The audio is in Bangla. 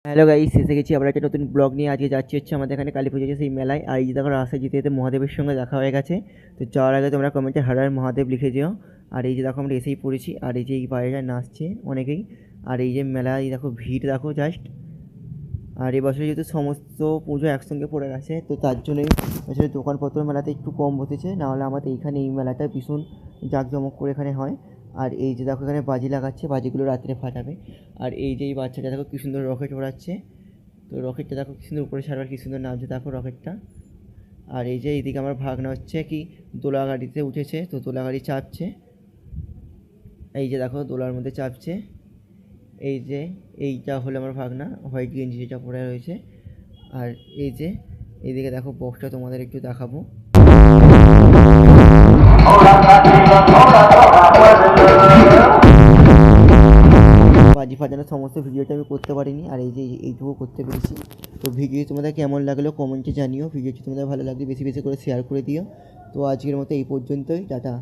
হ্যালো গাইস, এসে গেছি আবার একটা নতুন ব্লগ নিয়ে। আজকে যাচ্ছি হচ্ছে আমাদের এখানে কালী পুজো সেই মেলায়। আর এই যে দেখো রাস্তায় যেতে যেতে মহাদেবের সঙ্গে দেখা হয়ে গেছে। তো যাওয়ার আগে তোমরা কমেন্টে হর হর মহাদেব লিখে দিও। আর এই যে দেখো আমরা এসেই পড়েছি। আর এই যে এই বাইরে নাচছে অনেকেই। আর এই যে মেলায় দেখো ভিড় দেখো জাস্ট। আর এবছর যেহেতু সমস্ত পুজো একসঙ্গে পড়ে গেছে, তো তার জন্যই আসলে দোকানপত্র মেলাতে একটু কম বসেছে। নাহলে আমাদের এইখানে এই মেলাটা ভীষণ জাঁকজমক করে এখানে হয়। আর এই যে দেখো এখানে বাজি লাগাচ্ছে, বাজিগুলো রাত্রে ফাটাবে। আর এই যে এই বাচ্চাটা দেখো কী সুন্দর রকেট ওড়াচ্ছে। তো রকেটটা দেখো কী সুন্দর উপরে ছাড়বার কী সুন্দর নামছে দেখো রকেটটা। আর এই যে এইদিকে আমার ভাগনা হচ্ছে কি দোলা গাড়িতে উঠেছে, তো দোলা গাড়ি চাপছে। এই যে দেখো দোলার মধ্যে চাপছে। এই যে এইটা হলো আমার ভাগনা, হোয়াইট গেঞ্জি যেটা পরে রয়েছে। আর এই যে এইদিকে দেখো বক্সটা তোমাদের একটু দেখাবো। বাজি ফাটানোর সমস্ত ভিডিওটা আমি করতে পারিনি, আর এই যে এইটুকু করতে পেরেছি। তো ভিডিও তোমাদের কেমন লাগলো কমেন্টে জানিও। ভিডিওটি তোমাদের ভালো লাগলে বেশি বেশি করে শেয়ার করে দিও। তো আজকের মতো এই পর্যন্তই, টাটা।